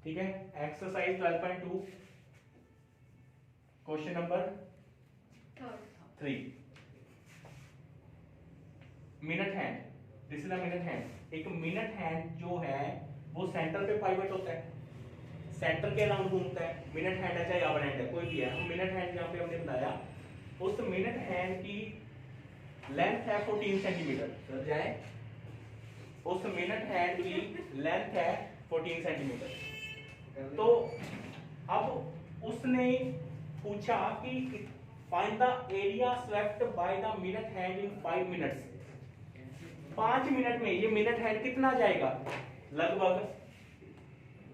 ठीक है, exercise 12.2 question number 3, minute hand. This is a minute hand. एक minute hand जो है वो सेंटर पे पाइवट होता है, सेंटर के अराउंड घूमता है। मिनट हैंड है चाहे आवर हैंड है, कोई भी है। हम मिनट हैंड यहाँ पे हमने बताया, उस मिनट हैंड की लेंथ है 14 सेंटीमीटर। सर जाए, उस मिनट हैंड की लेंथ है 14 सेंटीमीटर। तो अब उसने पूछा कि find the area swept by the minute hand in 5 minutes. 5 minute में ये मिनट हैंड कितना जाएगा, लगभग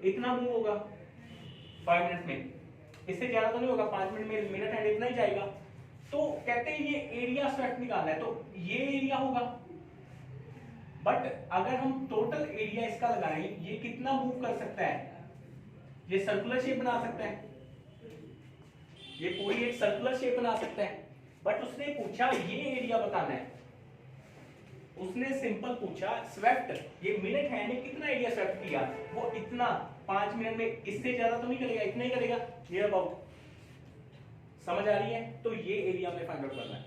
इतना मूव होगा 5 मिनट में, इससे ज्यादा तो नहीं होगा। 5 मिनट में मिनट हैंड इतना ही जाएगा। तो कहते हैं ये एरिया स्वेप्ट निकालना है, तो ये एरिया होगा। बट अगर हम टोटल एरिया इसका लगाएं, ये कितना मूव कर सकता है, ये सर्कुलर शेप बना सकता है, ये पूरी एक सर्कुलर शेप बना सकता है। बट उसने पूछा ये एरिया बताना है। उसने सिंपल पूछा स्वेप्ट, ये मिनट हैंड ने कितना एरिया स्वेप्ट किया, वो इतना 5 मिनट में, इससे ज्यादा तो नहीं करेगा, इतना ही करेगा, ये अबाउट। समझ आ रही है? तो ये एरिया में फाइंड आउट करना है।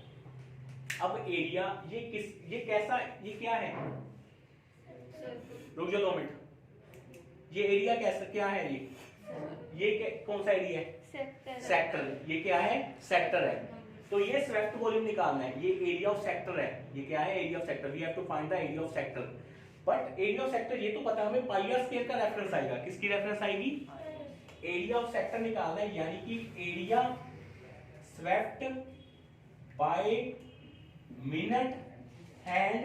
अब एरिया ये कैसा, ये क्या है, रुक जाओ 2 मिनट। ये एरिया कैसा क्या है, ये कौन सा एरिया है, सेक्टर। ये क्या है, सेक्टर है। तो ये स्वेप्ट वॉल्यूम निकालना है, ये एरिया ऑफ सेक्टर है। ये क्या है, area of sector. We have to find the area of sector. But area of sector ये तो पता हमें, पाई आर स्क्वायर का रेफरेंस आएगा। किसकी रेफरेंस आएगी, एरिया ऑफ सेक्टर निकालना है, यानी कि area swept by minute hand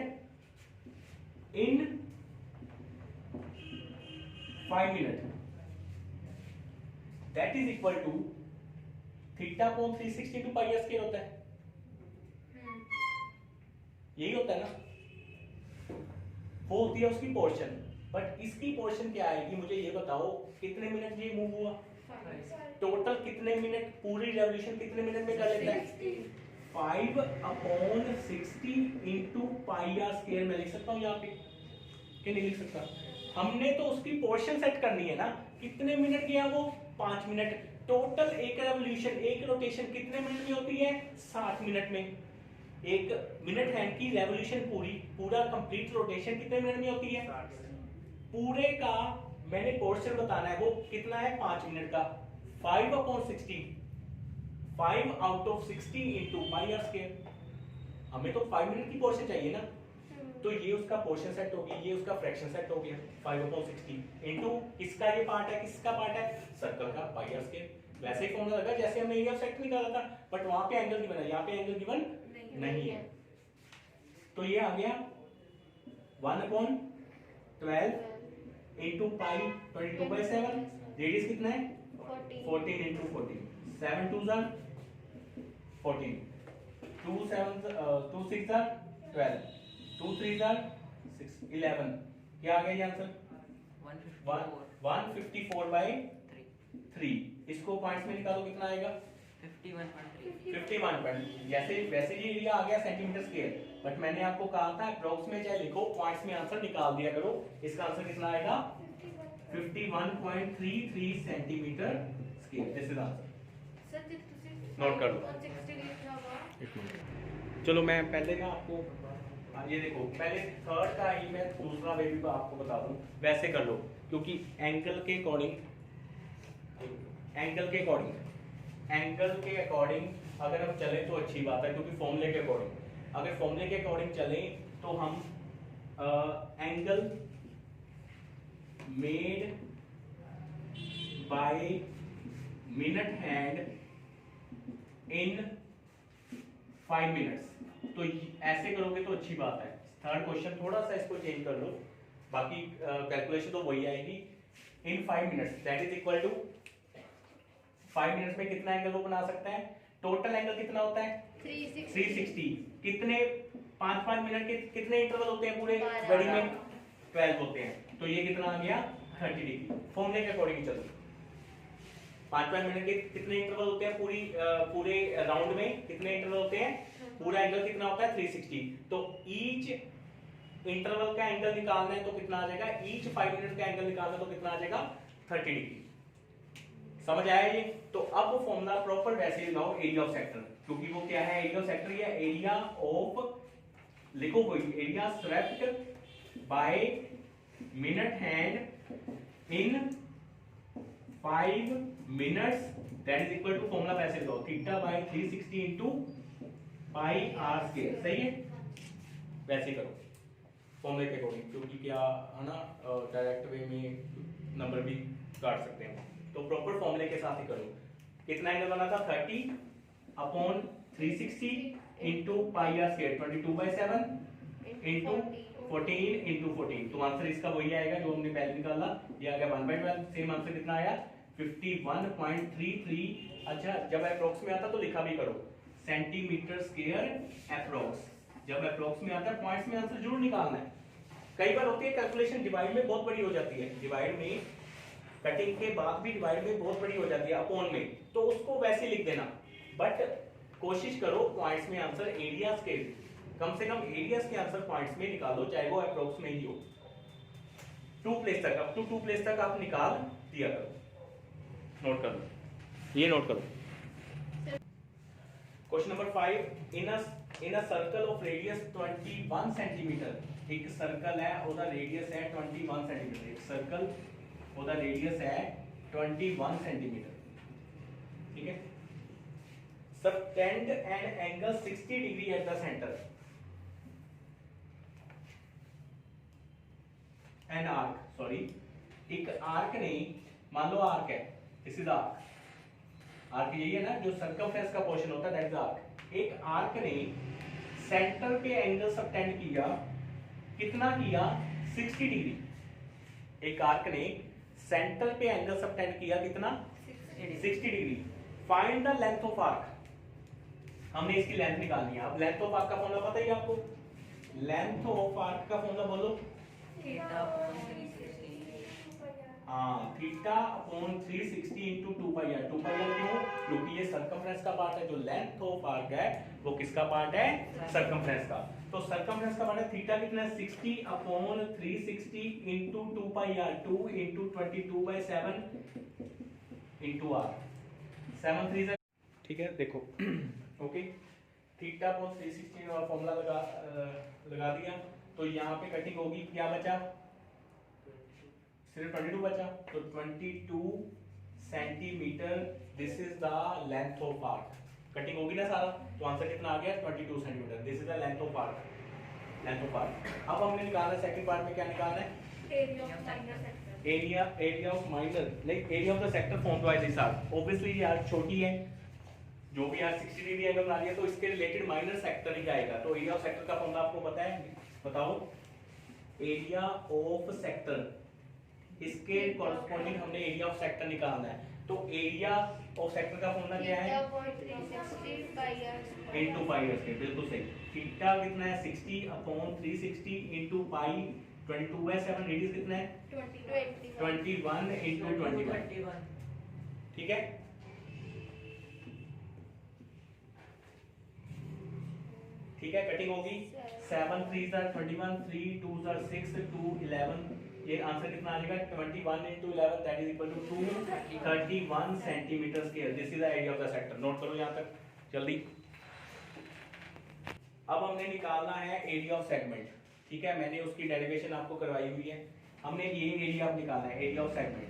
in 5 minute, that is equal to theta upon 360 pi are square होता है। यही होता है ना, वो होती है उसकी पोर्शन। बट इसकी पोर्शन क्या आएगी, मुझे ये बताओ, कितने मिनट ये मूव हुआ, टोटल कितने मिनट, पूरी रेवोल्यूशन कितने मिनट में कर लेता है, 5 upon 60 into pi are square. मैं लिख सकता हूँ यहाँ पे कि नहीं लिख सकता? हमने तो उसकी पोर्शन सेट करनी है ना, कितने मिनट गया वो, 5 मिनट। टोटल एक रेवोल्यूशन, एक रोटेशन कितने मिनट में होती है, 60 मिनट में। एक मिनट हैंड की रेवोल्यूशन पूरा कंप्लीट रोटेशन कितने मिनट में होती है, पूरे का मैंने पोर्शन बताना है, वो कितना है, 5 मिनट का। 5 upon 60, 5 out of 60 into pi are square. हमें तो 5 मिनट की पोर्शन चाहिए ना, तो ये उसका पोर्शन सेट हो गया, ये उसका फ्रैक्शन सेट हो गया। 5 अपॉन 60 इंटू इसका ये पार्ट है, किसका पार्ट है, सर्कल का, पाई आर स्क्वायर। वैसे ही फॉर्मूला लगा जैसे हमने एरिया ऑफ सेक्टर निकाला था, बट वहां पे एंगल गिवन है, यहाँ पे एंगल गिवन नहीं है। तो ये आ गया 1 अपॉन 12 इंटू पाई 22/7। रेडियस कितना है, 14 इंटू 14, 7 2 जार 14, 2 6 जार 12, 2 3 जार 6, 11। क्या आ गया ये आंसर, 154/3। इसको पॉइंट्स में निकालो, कितना आएगा, 51. वैसे ये एरिया आ गया सेंटीमीटर स्क्वायर, बट मैंने आपको कहा था अप्रॉक्स में चाहे लिखो, पॉइंट्स में आंसर निकाल दिया करो। इसका आंसर कितना आएगा, 51.33 centimetre square. This is answer, note कर लो। चलो मैं पहले ना आपको ये देखो, पहले थर्ड का ही मैं दूसरा वे भी आपको बता दूं, वैसे कर लो, क्योंकि एंगल के अकॉर्डिंग अगर हम चले तो अच्छी बात है, क्योंकि फॉर्मूले के अकॉर्डिंग, अगर फॉर्मूले के अकॉर्डिंग चले तो हम angle made by minute hand in 5 minutes, तो ऐसे करोगे तो अच्छी बात है। थर्ड क्वेश्चन थोड़ा सा इसको चेंज कर लो, बाकी कैलकुलेशन तो वही आएगी। In 5 minutes that is equal to 5 minutes में कितना एंगल वो बना सकता है, टोटल एंगल कितना होता है 360। कितने 5-5 मिनट के कितने इंटरवल होते हैं पूरे घड़ी में, 12 होते हैं। तो ये कितना आ गया 30 डिग्री। फॉर्मूले के अकॉर्डिंग चलो, 5-5 मिनट के कितने इंटरवल होते हैं पूरे राउंड में, कितने इंटरवल होते हैं, पूरा एंगल कितना होता है 360। तो ईच इंटरवल का एंगल निकालना है तो कितना आ जाएगा, ईच 5 मिनट का एंगल निकालना है तो कितना आ जाएगा 30 डिग्री। समझ आया ये? तो अब वो फॉर्मूला प्रॉपर वैसे लगाओ एरिया ऑफ सेक्टर, क्योंकि वो क्या है एरिया ऑफ सेक्टर, या एरिया ऑफ, लिखो कोई area swept by minute hand in 5 minutes, that is equal to formula वैसे लगाओ theta by 360 into pi are square. सही है? वैसे करो फॉर्मूले के अकॉर्डिंग, क्योंकि क्या है ना डायरेक्ट वे में नंबर भी काट सकते हैं, तो प्रॉपर फॉर्मूले के साथ ही करो। कितना एंगल बना था 30 upon 360 into pi are square 22/7 into 14 into 14, तो आंसर इसका वही आएगा जो हमने पहले निकाला, ये आ गया 1/12। सेम आंसर कितना आया 51.33। अच्छा जब अप्रोक्स में आता तो लिखा भी करो सेंटीमीटर स्क्वायर अप्रोक्स, जब अप्रोक्स में आता है पॉइंट्स में आंसर जरूर निकालना है। कई बार होती है कैलकुलेशन डिवाइड में बहुत बड़ी हो जाती है, डिवाइड में कटिंग के बाद भी डिवाइड में बहुत बड़ी हो जाती है अपॉन में, तो उसको वैसे लिख देना, बट कोशिश करो पॉइंट्स में आंसर एरियाज के, कम से कम एरियाज के आंसर पॉइंट्स में निकालो, चाहे वो अप्रोक्स में ही हो। 2 प्लेस तक, अप टू 2 प्लेस तक आप निकाल दिया करो। नोट कर लो, ये नोट करो। Question number 5, in a circle of radius 21 centimetre, एक सर्कल है और रेडियस है 21 सेंटीमीटर, एक सर्कल और रेडियस है 21 सेंटीमीटर, ठीक है। Subtend an angle 60 degree at the centre, an arc, sorry एक आर्क नहीं, मान लो आर्क है, दिस इज आर्क, आर्क यही है ना जो सर्कमफ्रेंस का पोर्शन होता है, दैट इज आर्क। एक आर्क ने सेंटर पे एंगल सबटेंड किया, कितना किया 60 डिग्री, एक आर्क ने सेंटर पे एंगल सबटेंड किया कितना 60 degree. Find the length of arc, हमने इसकी लेंथ निकालनी है। अब लेंथ ऑफ आर्क का फॉर्मूला पता ही आपको, लेंथ ऑफ आर्क का फॉर्मूला बोलो theta upon 360 into 2 pi r. 2 pi r क्यों? क्योंकि ये सर्कमफ्रेंस का पार्ट है, जो लेंथ ऑफ आर्क है वो किसका पार्ट है सर्कमफ्रेंस का, तो सर्कमफ्रेंस का पार्ट है थीटा कितना है 60 upon 360 into 2 pi r, 2 into 22/7 into r, 7 3 ठीक है। देखो ओके, थीटा अपॉन 360 और फॉर्मूला लगा दिया, तो यहाँ पे कटिंग होगी, क्या बचा सिर्फ 22 बचा, तो 22 centimetre, this is the length of arc. Cutting होगी ना सारा, तो आंसर कितना आ गया 22 centimetre, this is the length of arc, length of arc. अब हमने निकालना है सेकंड पार्ट में, क्या निकालना है एरिया ऑफ माइनर, नहीं area of the sector formed by this arc. Obviously ये आर्क छोटी है, जो भी आर्क 60 डिग्री एंगल बना रही है, तो इसके रिलेटेड माइनर सेक्टर ही आएगा। तो एरिया ऑफ सेक्टर का फॉर्मूला आपको पता है, बताओ एरिया ऑफ सेक्टर, इसके कॉरस्पॉन्डिंग हमने एरिया ऑफ सेक्टर निकालना है, तो एरिया ऑफ सेक्टर का फॉर्मूला क्या है इनटू पाई आर स्क्वायर, बिल्कुल सही। थीटा कितना है 60 अपॉन 360 इनटू पाई 22/7, रेडियस कितना है 21 इनटू 21, ठीक है। ठीक है, कटिंग होगी 7 3 21, 3 2 6, 2 11, ये आंसर कितना आ जाएगा 21 into 11, that is equal to 231 centimetre square, this is the area of the sector. Note करो यहां तक जल्दी। अब हमने निकालना है एरिया ऑफ सेगमेंट, ठीक है, मैंने उसकी डेरिवेशन आपको करवाई हुई है। हमने ये एरिया निकालना है, एरिया ऑफ सेगमेंट।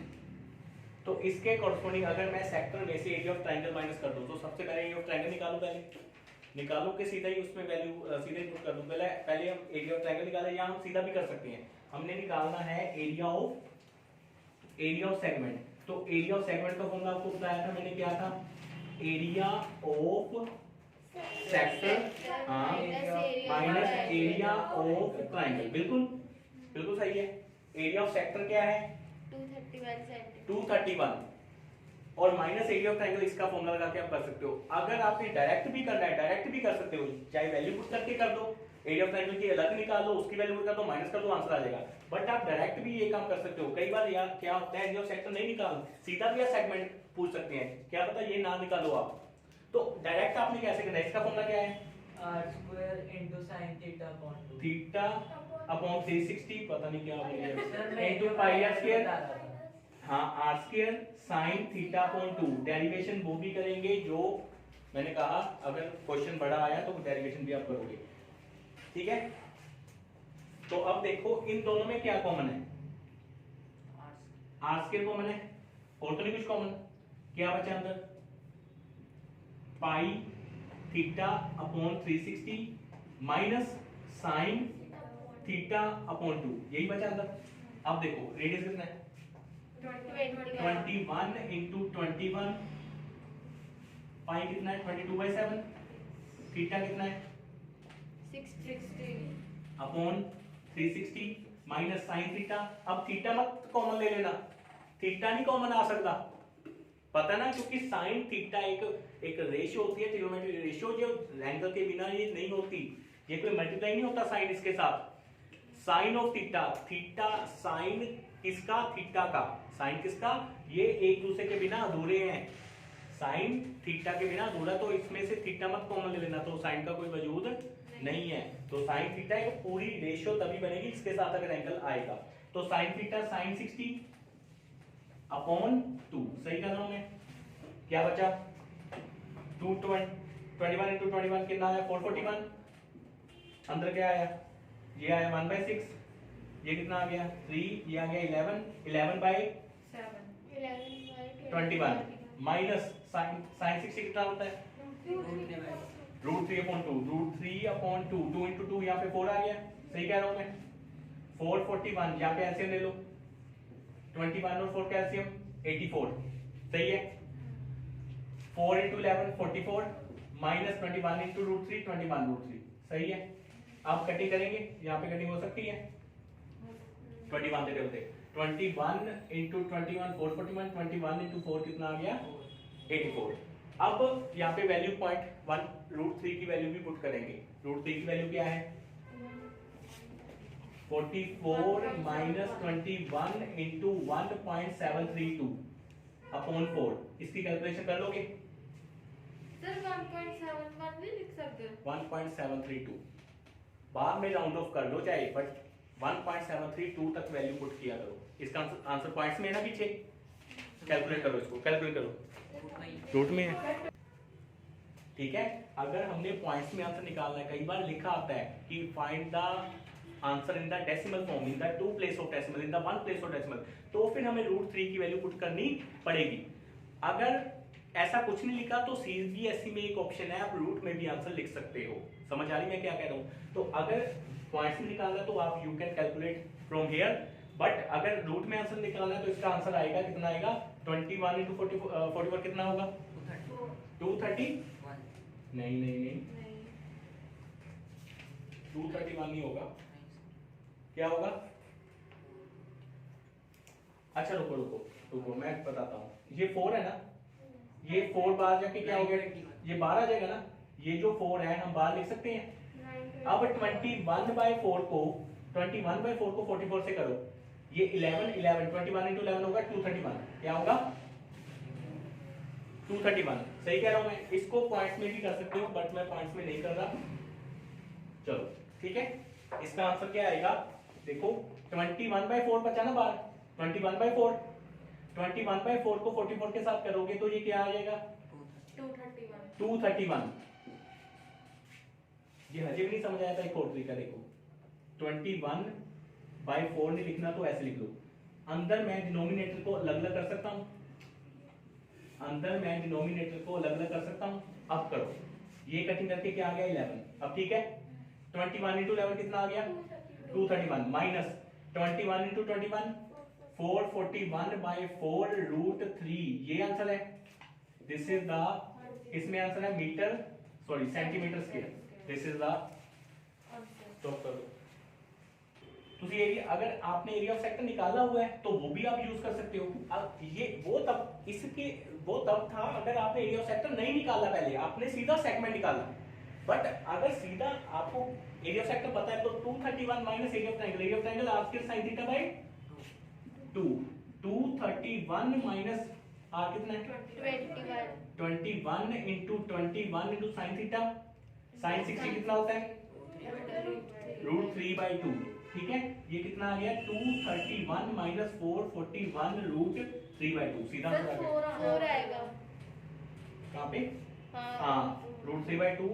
तो इसके कॉरस्पॉन्डिंग अगर मैं सेक्टर में से एरिया ऑफ ट्रायंगल माइनस कर दूं, तो सबसे पहले एरिया ऑफ ट्रायंगल निकालूं, पहले निकालो के सीधा ही उसमें वैल्यू सीधे पुट कर दूं। पहले हम एरिया ऑफ ट्रायंगल निकालें, या हम सीधा भी कर सकते हैं। हमने निकालना है एरिया ऑफ सेगमेंट। तो एरिया ऑफ सेगमेंट का फॉर्मूला आपको बताया था मैंने, क्या था area of sector minus area of triangle, बिल्कुल बिल्कुल सही है। एरिया ऑफ सेक्टर क्या है 231 और माइनस एरिया ऑफ ट्रायंगल, इसका फॉर्मूला लगा के आप कर सकते हो। अगर आपने डायरेक्ट भी करना है, डायरेक्ट भी कर सकते हो, चाहे वैल्यू पुट करके कर दो, एरिया ऑफ ट्रायंगल की अलग निकाल लो, उसकी वैल्यू पुट कर दो, माइनस कर दो, आंसर आ जाएगा। बट आप डायरेक्ट भी ये काम कर सकते हो। कई बार यार क्या होता है एरिया ऑफ सेक्टर नहीं निकाल, सीधा भी सेगमेंट पूछ सकते हैं, क्या पता ये ना निकालो आप, तो डायरेक्ट आपने कैसे करना है, इसका फॉर्मूला क्या है r² * sin theta upon 2 theta upon 360, पता नहीं क्या हो गया इनटू पाई आर स्क्वायर, हां r r² sin theta upon 2। Derivation वो भी करेंगे जो मैंने कहा, अगर क्वेश्चन बड़ा आया तो डेरिवेशन भी आप करोगे, ठीक है। तो अब देखो इन दोनों में क्या कॉमन है, r² कॉमन है, और तो नहीं कुछ कॉमन, क्या बचा अंदर, pi theta upon 360 minus sine theta upon 2, यही बचा अंदर। अब देखो रेडियस कितना है, 21 इंटू 21, पाई कितना है 22/7, थीटा कितना है 60 अपॉन 360 माइनस साइन थीटा। अब थीटा मत कॉमन ले लेना, थीटा नहीं कॉमन आ सकता, पता ना, क्योंकि साइन थीटा एक रेशियो होती है, ट्रिग्नोमेट्रिक रेशियो, जो एंगल के बिना ये नहीं होती, ये कोई मल्टीप्लाई नहीं होता साइन इसके साथ। Sine of theta, theta sine किसका, थीटा का, साइन किसका, ये एक दूसरे के बिना अधूरे हैं, साइन थीटा के बिना अधूरा, तो इसमें से थीटा मत कॉमन ले लेना, तो साइन का कोई वजूद नहीं है। तो साइन थीटा एक पूरी रेशियो तभी बनेगी इसके साथ अगर एंगल आएगा। तो साइन थीटा साइन 60 अपॉन 2, सही कर रहा हूं मैं, क्या बचा 21 इंटू 21 कितना आया 441, अंदर क्या आया, ये आया 1/6, ये कितना आ गया 3, ये आ गया 11/21 माइनस साइन 60 कितना होता है √3/2, 2 इंटू 2 यहाँ पे 4 आ गया, सही कह रहा हूं मैं, 441, यहाँ पे एलसीएम ले लो, 21 और 4 कैल्शियम 84, सही है। 4 इंटू 11 44 माइनस 21 इंटू √3 21 सही है। आप कटिंग करेंगे, यहाँ पे कटिंग हो सकती है, 21 दे रहे होते, 21 इंटू 21 441, 21 इंटू 4 कितना आ गया 84। अब यहाँ पे वैल्यू 0.1 √3 की वैल्यू भी पुट करेंगे, √3 की वैल्यू क्या है 44 माइनस 21 इंटू 1.732 अपॉन 4, इसकी कैलकुलेशन कर लोगे सर 1.71 भी लिख सकते हो, 1.732 बाद में राउंड ऑफ कर लो चाहे, बट 1.732 तक वैल्यू पुट किया करो। इसका आंसर पॉइंट्स में है ना पीछे, कैलकुलेट करो, इसको कैलकुलेट करो, रूट में है, ठीक है। अगर हमने पॉइंट्स में आंसर निकालना है, कई बार लिखा आता है कि find the answer in the decimal form, in the 2 place of decimal, in the 1 place of decimal, तो फिर हमें √3 की वैल्यू पुट करनी पड़ेगी। अगर ऐसा कुछ नहीं लिखा तो सीबीएसई में एक ऑप्शन है, आप रूट में भी आंसर लिख सकते हो, समझ आ रही मैं क्या कह रहा हूं। तो अगर पॉइंट्स में निकालना तो आप you can calculate from here, but अगर रूट में आंसर निकालना है तो इसका आंसर आएगा कितना आएगा 21 इंटू 44 कितना होगा 230, नहीं 231 नहीं होगा, क्या होगा, अच्छा रुको मैं बताता हूँ, ये 4 है ना, ये 4 बाहर जाके क्या हो गया, ये 12 आ जाएगा ना, ये जो 4 है हम बाहर लिख सकते हैं। अब 21/4 को 44 से करो, ये 11 21 इंटू 11 होगा 231, क्या होगा 231, सही कह रहा हूं मैं। इसको पॉइंट्स में भी कर सकते हो, बट मैं पॉइंट्स में नहीं कर रहा, चलो ठीक है। इसका आंसर क्या आएगा, देखो 21/4 बचा ना बाहर, 21/4 को 44 के साथ करोगे तो ये क्या आ जाएगा 231। ये हजे भी नहीं समझ आया था, एक और तरीका देखो, 21/4 नहीं लिखना तो ऐसे लिख लो, अंदर मैं डिनोमिनेटर को अलग अलग कर सकता हूं, कर सकता हूं। अब करो, ये कटिंग करके क्या आ गया 11, अब ठीक है 21 इंटू 11 कितना आ गया 231 माइनस 21 इंटू 21 441/4 √3, ये आंसर है, दिस इज द, इसमें आंसर है metre sorry centimetre square, this is the, stop कर दो। तो ये अगर आपने एरिया ऑफ सेक्टर निकाला हुआ है तो वो भी आप यूज कर सकते हो। अब ये वो तब था अगर आपने एरिया ऑफ सेक्टर नहीं निकाला, पहले आपने सीधा सेगमेंट निकाला, बट अगर सीधा आपको एरिया ऑफ सेक्टर पता है तो 231 minus area of triangle r² sin theta by 2, 231 minus r कितना है 21 into 21 into sin theta, sin 60 कितना होता है √3/2, ठीक है। ये कितना आ गया 231 माइनस 441 3/2 सीधा सर आंसर आ गया। 4 आएगा। कहाँ पे? हाँ हाँ, √3/2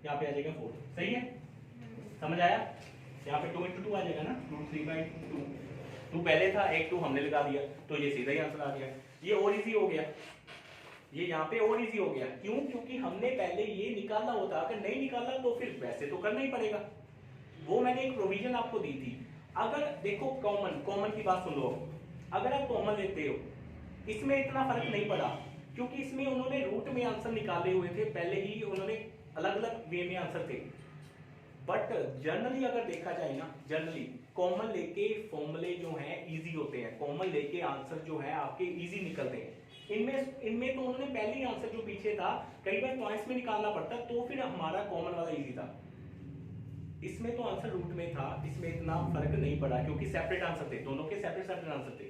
यहाँ पे आ जाएगा 4। सही है, समझ आया? यहाँ पे 2 × 2 आ जाएगा ना, √3/2। 2 पहले था, एक 2 हमने लगा दिया, तो ये सीधा ही आंसर आ गया। ये और इजी हो गया, ये यहाँ पे और इजी हो गया। क्यों? क्योंकि हमने पहले ये निकालना होता, अगर नहीं निकाला तो फिर वैसे तो करना ही पड़ेगा। वो मैंने एक प्रोविजन आपको दी थी। अगर देखो कॉमन की बात सुन लो, अगर आप कॉमन लेते हो, इसमें इतना फर्क नहीं पड़ा, क्योंकि इसमें उन्होंने रूट में आंसर निकाले हुए थे, पहले ही उन्होंने अलग अलग वे में आंसर थे। बट जनरली अगर देखा जाए ना, जनरली कॉमन लेके फॉर्मूले जो हैं इजी होते हैं, कॉमन लेके आंसर जो है आपके इजी निकलते हैं। इनमें तो उन्होंने पहले ही आंसर जो पीछे था कई बार पॉइंट्स में निकालना पड़ता, तो फिर हमारा कॉमन वाला इजी था। इसमें तो आंसर रूट में था, इसमें इतना फर्क नहीं पड़ा, क्योंकि सेपरेट आंसर थे, दोनों के सेपरेट आंसर थे।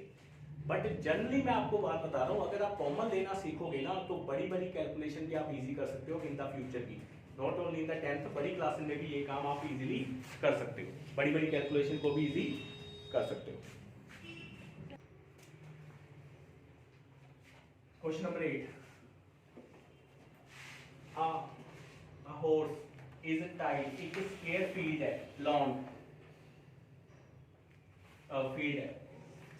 बट जनरली मैं आपको बात बता रहा हूँ, अगर आप कॉमन लेना सीखोगे ना, तो बड़ी बड़ी कैलकुलेशन भी आप इजी कर सकते हो इन द फ्यूचर की। Not only in the 10th, बड़ी क्लासेस में भी ये काम आप इजीली कर सकते हो, बड़ी बड़ी कैलकुलेशन को भी इजी कर सकते हो। Question number 8, a horse is tied, एक स्क्वायर फील्ड है, लॉन फील्ड है,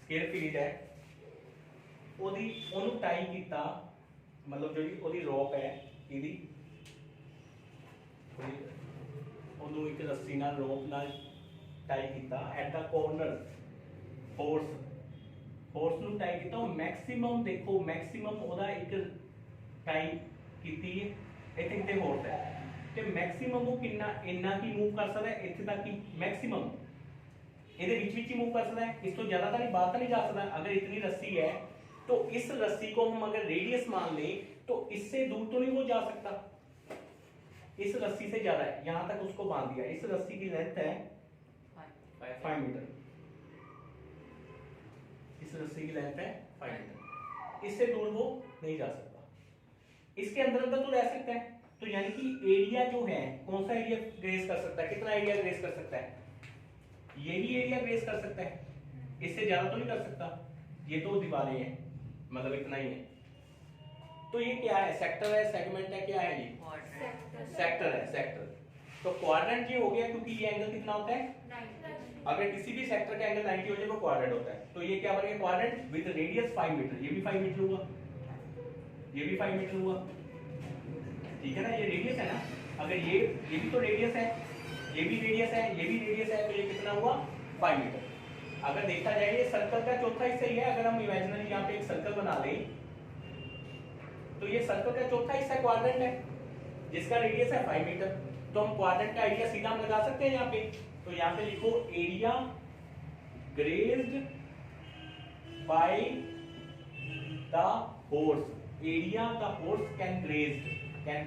स्क्वायर फील्ड है, ਉਹਨੂੰ ਟਾਈ ਕੀਤਾ, ਮਤਲਬ ਜਿਹੜੀ ਉਹਦੀ ਰੋਪ ਹੈ ਇਹਦੀ, ਉਹਨੂੰ ਇੱਕ ਰੱਸੀ ਨਾਲ ਰੋਪ ਨਾਲ ਟਾਈ ਕੀਤਾ ਐਟ ਦਾ ਕੋਰਨਰ। ਹੋਰਸ ਨੂੰ ਟਾਈ ਕੀਤਾ, ਉਹ ਮੈਕਸਿਮਮ ਦੇਖੋ, ਮੈਕਸਿਮਮ ਉਹਦਾ ਇੱਕ ਟਾਈ ਕੀਤੀ ਹੈ, ਇੱਥੇ ਕਿਤੇ ਹੋਰਸ ਹੈ, ਤੇ ਮੈਕਸਿਮਮ ਉਹ ਕਿੰਨਾ ਇੰਨਾ ਕੀ ਮੂਵ ਕਰ ਸਕਦਾ ਹੈ, ਇੱਥੇ ਤੱਕ ਹੀ ਮੈਕਸਿਮਮ, ਇਹਦੇ ਵਿੱਚ ਹੀ ਮੂਵ ਕਰ ਸਕਦਾ ਹੈ, ਇਸ ਤੋਂ ਜ਼ਿਆਦਾ ਤਾਂ ਨਹੀਂ, ਬਾਹਰ ਤਾਂ नहीं जा सकता। अगर इतनी रस्सी है तो इस रस्सी को हम अगर रेडियस मान लें तो इससे दूर तो नहीं वो जा सकता, इस रस्सी से ज्यादा है, यहां तक उसको बांध दिया, इस रस्सी की लेंथ है 5 मीटर, इस रस्सी की लेंथ है 5 मीटर, इससे दूर वो नहीं जा सकता, इसके अंदर अंदर तो रह सकता है। तो यानी कि एरिया जो है, कौन सा एरिया ग्रेस कर सकता है, कितना एरिया ग्रेस कर सकता है, यही एरिया ग्रेस कर सकता है, इससे ज्यादा तो नहीं कर सकता। ये तो दीवारें हैं, मतलब इतना ही है। तो ये क्या है, सेक्टर है, सेगमेंट है, क्या है ये, सेक्टर है, सेक्टर। तो क्वाड्रेंट ये हो गया, क्योंकि ये एंगल कितना होता है, अगर किसी भी सेक्टर का एंगल 90 हो जाए तो क्वाड्रेंट होता है। तो ये क्या बन गया, क्वाड्रेंट विद रेडियस 5 मीटर, ये भी 5 मीटर हुआ, ये भी 5 मीटर हुआ, ठीक है ना, ये रेडियस है ना, अगर ये भी तो रेडियस है, ये भी रेडियस है, ये भी रेडियस है, तो ये कितना हुआ 5 मीटर। अगर देखा जाए ये सर्कल का चौथा हिस्सा ही है, अगर हम इमेजिनरी यहाँ पे एक सर्कल बना लें, तो ये सर्कल का चौथा हिस्सा क्वाड्रेंट है, जिसका रेडियस है 5 मीटर। तो हम क्वाड्रेंट का एरिया सीधा हम लगा सकते हैं यहाँ पे, तो यहाँ पे लिखो area grazed by the horse, area the horse can grazed, can,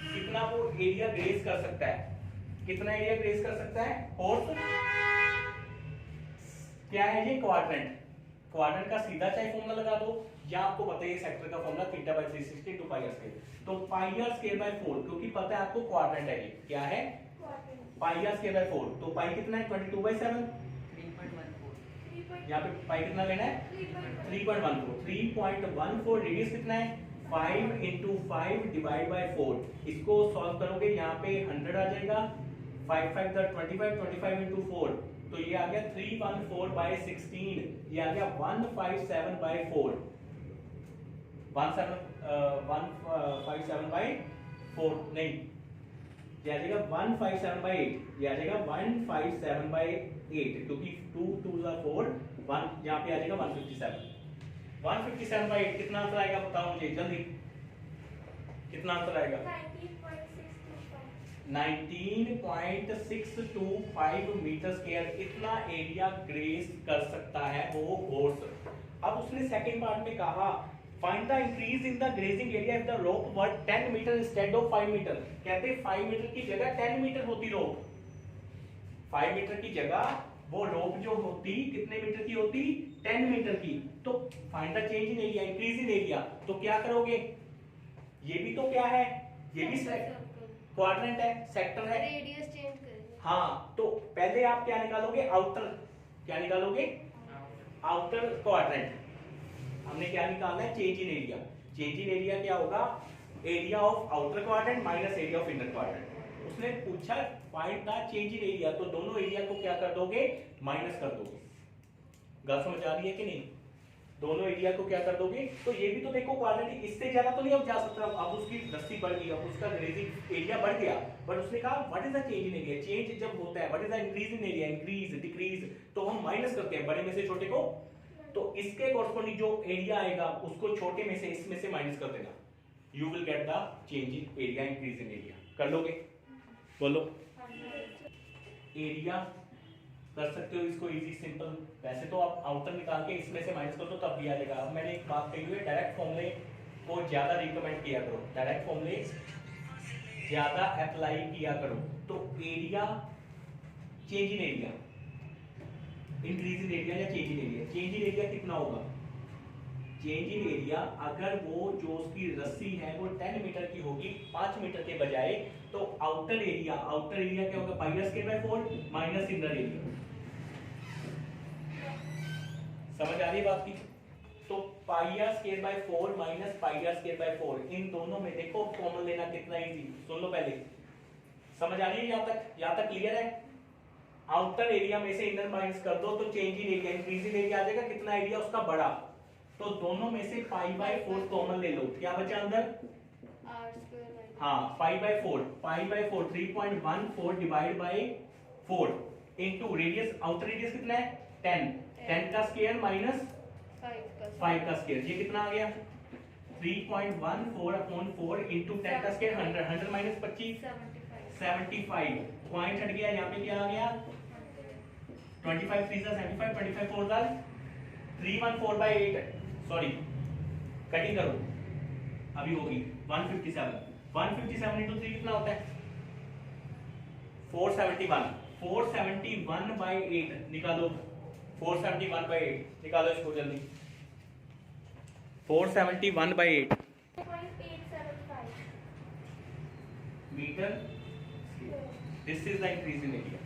कितना वो एरिया ग्रेज कर सकता है, कितना एरिया ग्रेज कर सकता है हॉर्स, क्या है ये क्वाड्रेंट। क्वाड्रेंट का सीधा चाहे फॉर्मूला लगा दो, या आपको पता है सेक्टर का फॉर्मूला θ/360 2 πr², तो πr²/4, क्योंकि पता है आपको क्वाड्रेंट है, ये क्या है πr²/4, तो पाई कितना है 22/7, 3.14, यहाँ पे पाई कितना लेना है 3.14, रेडियस कितना है 5 × 5 / 4, इसको सॉल्व करोगे यहाँ पे 100 आ जाएगा, 5 5 25, 25 × 4, तो ये आ गया 314/16, ये आ गया 157/4, 157/4 नहीं, ये आ जाएगा 157/8, ये आ जाएगा 157/8, क्योंकि 2 2 4 1, यहाँ पे आ जाएगा 157/8, कितना आंसर आएगा बताओ मुझे जल्दी, कितना आंसर आएगा 19.625 मीटर स्क्वायर, इतना एरिया ग्रेस कर सकता है वो हॉर्स। अब उसने सेकंड पार्ट में कहा find the increase in the grazing area if the rope were 10 metre instead of 5 metre, कहते 5 मीटर की जगह 10 मीटर होती रोप, 5 मीटर की जगह वो रोप जो होती कितने मीटर की होती 10 मीटर की। तो find the change in area, increase in area, तो क्या करोगे, ये भी तो क्या है, ये भी क्वाड्रेंट है, सेक्टर है, रेडियस चेंज करेंगे। हाँ, तो पहले आप क्या निकालोगे, आउटर, क्या निकालोगे, आउटर क्वाड्रेंट, हमने क्या निकालना है, change in area. Change in area क्या होगा, area of outer quadrant minus area of inner quadrant. उसने पूछा find the change in area, तो दोनों एरिया को क्या कर दोगे, माइनस कर दोगे। गल समझ आ रही है कि नहीं, दोनों एरिया को क्या कर दोगे। तो ये भी तो देखो क्वाड्रेंट, इससे ज्यादा तो नहीं अब जा सकता, अब उसकी रस्सी बढ़ गई, अब उसका ग्रेजिंग एरिया बढ़ गया, बट उसने कहा what is the change in area. Change जब होता है, what is the increase in area, increase decrease, तो हम माइनस करते हैं बड़े में से छोटे को। तो इसके कॉरस्पॉन्डिंग जो एरिया आएगा उसको छोटे में से, इसमें से माइनस कर देना, you will get the change in area, increase in area. कर लोगे, बोलो। एरिया कर सकते हो इसको इजी सिंपल, वैसे तो आप आउटर निकाल के इसमें से माइनस कर दो तब भी आ जाएगा। अब मैंने एक बात कही हुई है, डायरेक्ट फॉर्मूले को ज्यादा रिकमेंड किया करो, डायरेक्ट फॉर्मूले ज्यादा अप्लाई किया करो। तो area, change in area, increase in area या change in area, change in area कितना होगा, चेंज इन एरिया अगर वो जो उसकी रस्सी है वो 10 मीटर की होगी 5 मीटर के बजाय, तो आउटर एरिया, आउटर एरिया क्या होगा, pi are square by 4 minus inner area. समझ आ रही है बात की। तो pi are square by 4 minus pi are square by 4, इन दोनों में देखो कॉमन लेना कितना इजी, सुन लो पहले। समझ आ रही है यहां तक क्लियर है। आउटर एरिया में से इनर माइनस कर दो तो change in area, increase in area आ जाएगा, कितना एरिया उसका बड़ा, तो दोनों में से पाई बाय 4 कॉमन ले लो, क्या बचा अंदर, हाँ pi by 4, pi by 4 3.14 divide by 4 into radius, outer radius कितना है 10 का स्क्वायर माइनस 5 का स्क्वायर, ये कितना आ गया 3.14 अपॉन 4 इनटू 10 का स्क्वायर 100, 100 माइनस 25 75, पॉइंट हट गया, यहाँ पे क्या आ गया 25 3 जा 75, 25 4 जा 314/8, सॉरी कटिंग करो अभी होगी 157 इंटू 3 कितना होता है 471/8 निकालो, 471/8 निकालो इसको जल्दी, 471/8 metre, this is the increase in area.